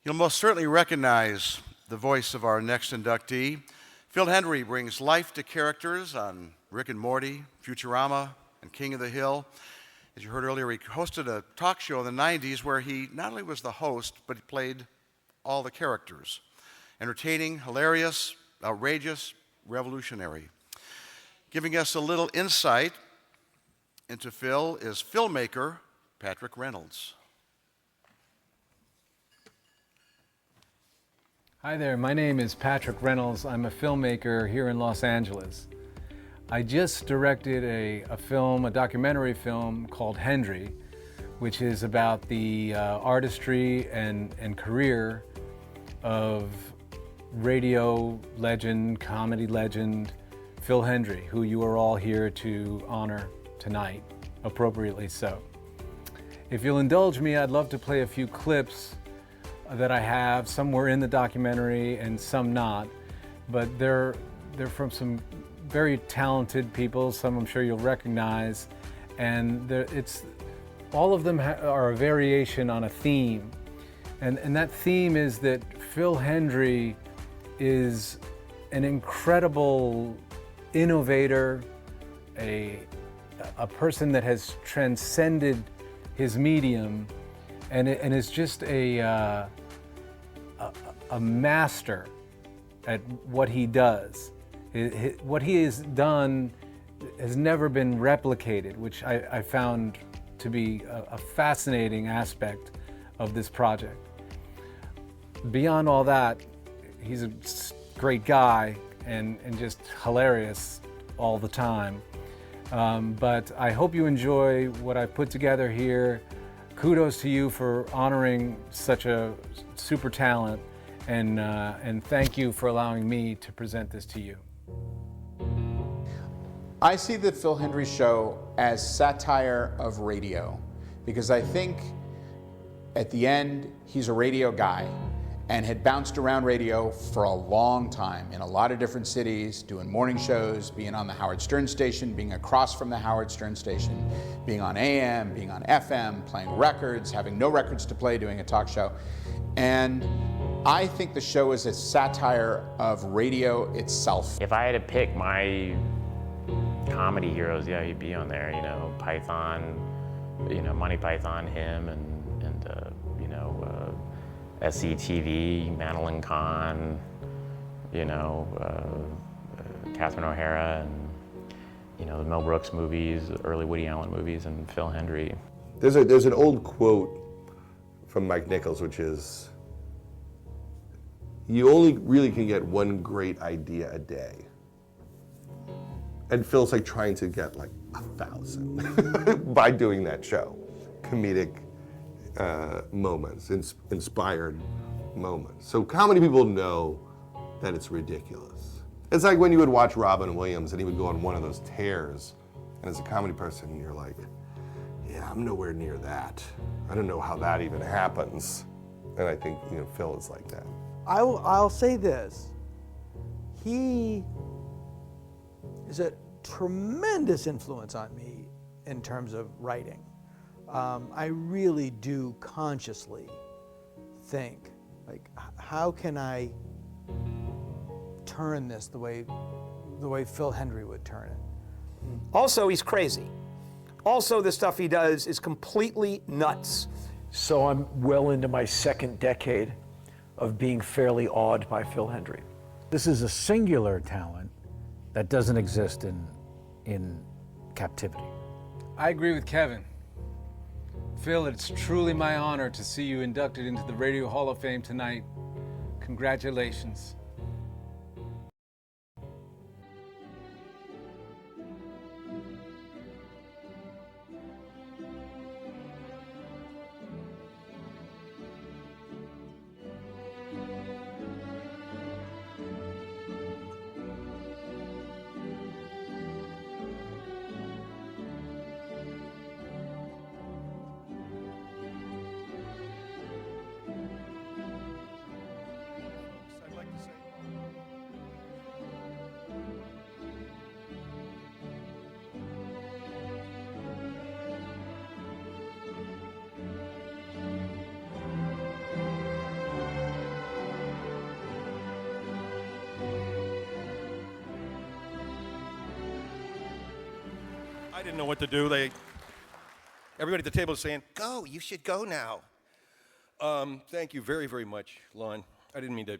You'll most certainly recognize the voice of our next inductee. Phil Hendrie brings life to characters on Rick and Morty, Futurama, and King of the Hill. As you heard earlier, he hosted a talk show in the 90s where he not only was the host, but he played all the characters. Entertaining, hilarious, outrageous, revolutionary. Giving us a little insight into Phil is filmmaker Patrick Reynolds. Hi there, my name is Patrick Reynolds. I'm a filmmaker here in Los Angeles. I just directed a documentary film called Hendrie, which is about the artistry and career of radio legend, comedy legend, Phil Hendrie, who you are all here to honor tonight, appropriately so. If you'll indulge me, I'd love to play a few clips that I have. Some were in the documentary and some not, but they're from some very talented people, some I'm sure you'll recognize, and all of them are a variation on a theme, and that theme is that Phil Hendrie is an incredible innovator, a person that has transcended his medium, and is just a master at what he does. What he has done has never been replicated, which I found to be a fascinating aspect of this project. Beyond all that, he's a great guy and just hilarious all the time. But I hope you enjoy what I've put together here. Kudos to you for honoring such a super talent, and thank you for allowing me to present this to you. I see the Phil Hendrie Show as satire of radio, because I think at the end he's a radio guy and had bounced around radio for a long time in a lot of different cities, doing morning shows, being on the Howard Stern station, being across from the Howard Stern station, being on AM, being on FM, playing records, having no records to play, doing a talk show. And I think the show is a satire of radio itself. If I had to pick my comedy heroes, yeah, he'd be on there. You know, Python, you know, Monty Python, him, and you know, SCTV, Madeline Kahn, you know, Catherine O'Hara, and you know, the Mel Brooks movies, early Woody Allen movies, and Phil Hendrie. There's an old quote from Mike Nichols, which is, you only really can get one great idea a day. And Phil's like trying to get like 1,000 by doing that show. Comedic moments, inspired moments. So comedy people know that it's ridiculous. It's like when you would watch Robin Williams and he would go on one of those tears, and as a comedy person, you're like, yeah, I'm nowhere near that. I don't know how that even happens. And I think, you know, Phil is like that. I'll say this. He is a tremendous influence on me in terms of writing. I really do consciously think, like, how can I turn this the way Phil Hendrie would turn it? Also, he's crazy. Also, the stuff he does is completely nuts. So I'm well into my second decade of being fairly awed by Phil Hendrie. This is a singular talent that doesn't exist in captivity. I agree with Kevin. Phil, it's truly my honor to see you inducted into the Radio Hall of Fame tonight. Congratulations. I'd like to say I didn't know what to do. Everybody at the table is saying, "Go, you should go now." Thank you very, very much, Lon. I didn't mean to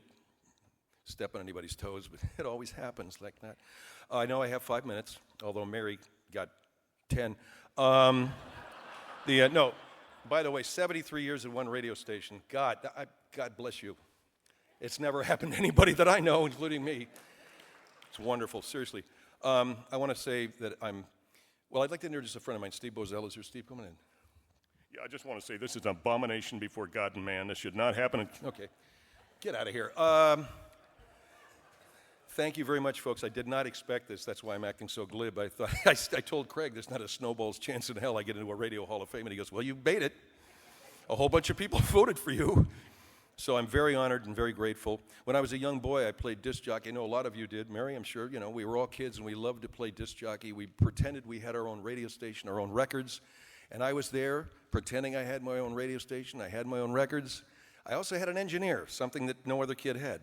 step on anybody's toes, but it always happens like that. I know I have 5 minutes, although Mary got 10. No, by the way, 73 years at one radio station. God bless you. It's never happened to anybody that I know, including me. It's wonderful, seriously. I want to say that I'd like to introduce a friend of mine, Steve Bozell. Is there, Steve, coming in? Yeah, I just want to say this is an abomination before God and man. This should not happen. Okay, get out of here. Thank you very much, folks. I did not expect this. That's why I'm acting so glib. I told Craig there's not a snowball's chance in hell I get into a Radio Hall of Fame. And he goes, well, you made it. A whole bunch of people voted for you. So I'm very honored and very grateful. When I was a young boy, I played disc jockey. I know a lot of you did. Mary, I'm sure, we were all kids and we loved to play disc jockey. We pretended we had our own radio station, our own records. And I was there pretending I had my own radio station. I had my own records. I also had an engineer, something that no other kid had.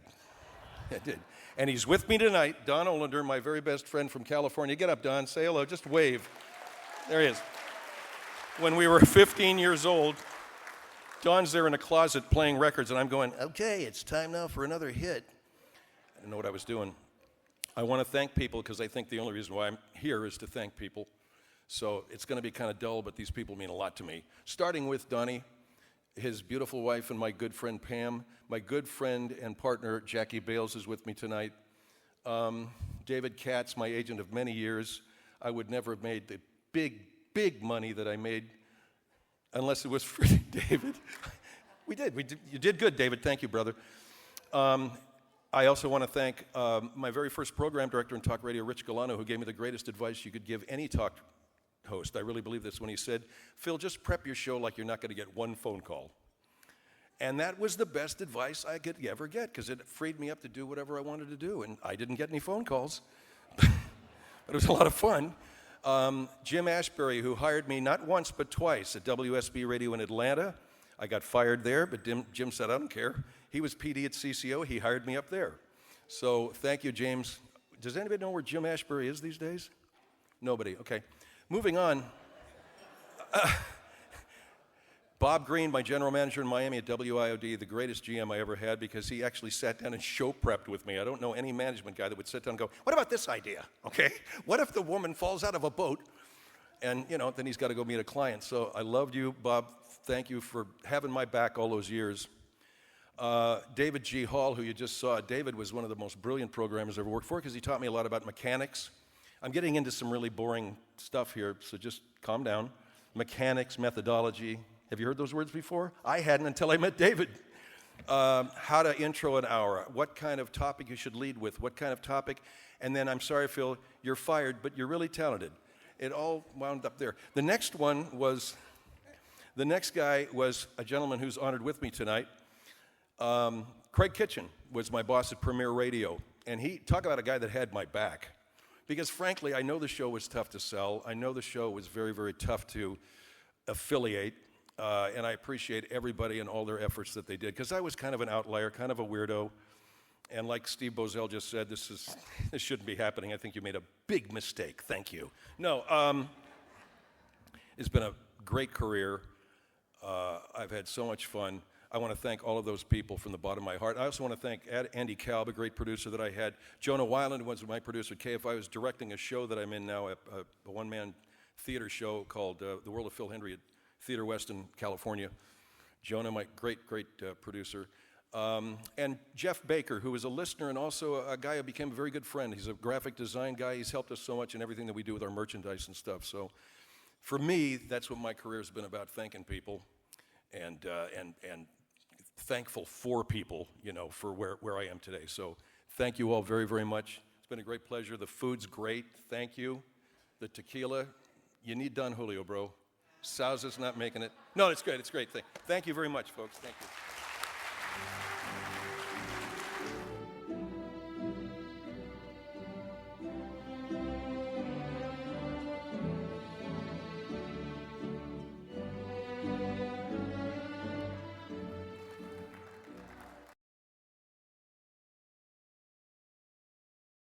I did. And he's with me tonight, Don Olander, my very best friend from California. Get up, Don. Say hello. Just wave. There he is. When we were 15 years old, Don's there in a closet playing records, and I'm going, okay, it's time now for another hit. I didn't know what I was doing. I want to thank people because I think the only reason why I'm here is to thank people. So it's going to be kind of dull, but these people mean a lot to me. Starting with Donnie, his beautiful wife, and my good friend Pam. My good friend and partner Jackie Bales is with me tonight. David Katz, my agent of many years. I would never have made the big money that I made unless it was for David. We did. You did good, David. Thank you, brother. I also want to thank my very first program director in talk radio, Rich Galano, who gave me the greatest advice you could give any talk host. I really believe this when he said, Phil, just prep your show like you're not going to get one phone call. And that was the best advice I could ever get because it freed me up to do whatever I wanted to do. And I didn't get any phone calls, but it was a lot of fun. Jim Ashbury, who hired me not once but twice at WSB Radio in Atlanta. I got fired there, but Jim said, I don't care. He was PD at CCO. He hired me up there. So thank you, James. Does anybody know where Jim Ashbury is these days? Nobody. Okay. Moving on. Bob Green, my general manager in Miami at WIOD, the greatest GM I ever had because he actually sat down and show prepped with me. I don't know any management guy that would sit down and go, what about this idea, okay? What if the woman falls out of a boat? And, then he's got to go meet a client. So I loved you, Bob. Thank you for having my back all those years. David G. Hall, who you just saw, David was one of the most brilliant programmers I ever worked for because he taught me a lot about mechanics. I'm getting into some really boring stuff here, so just calm down. Mechanics, methodology. Have you heard those words before? I hadn't until I met David. How to intro an hour, what kind of topic you should lead with, what kind of topic, and then, I'm sorry, Phil, you're fired, but you're really talented. It all wound up there. The next guy was a gentleman who's honored with me tonight. Craig Kitchen was my boss at Premier Radio, and talk about a guy that had my back. Because frankly, I know the show was tough to sell. I know the show was very, very tough to affiliate. And I appreciate everybody and all their efforts that they did. Because I was kind of an outlier, kind of a weirdo. And like Steve Bozell just said, this shouldn't be happening. I think you made a big mistake. Thank you. No, it's been a great career. I've had so much fun. I want to thank all of those people from the bottom of my heart. I also want to thank Andy Kalb, a great producer that I had. Jonah Weiland was my producer at KFI. I was directing a show that I'm in now, a one-man theater show called The World of Phil Hendrie at Theater West in California. Jonah, my great producer. And Jeff Baker, who is a listener and also a guy who became a very good friend. He's a graphic design guy. He's helped us so much in everything that we do with our merchandise and stuff. So for me, that's what my career has been about, thanking people and thankful for people, for where I am today. So thank you all very, very much. It's been a great pleasure. The food's great. Thank you. The tequila, you need Don Julio, bro. Sousa's not making it. No, it's great. It's great. Thank you very much, folks. Thank you.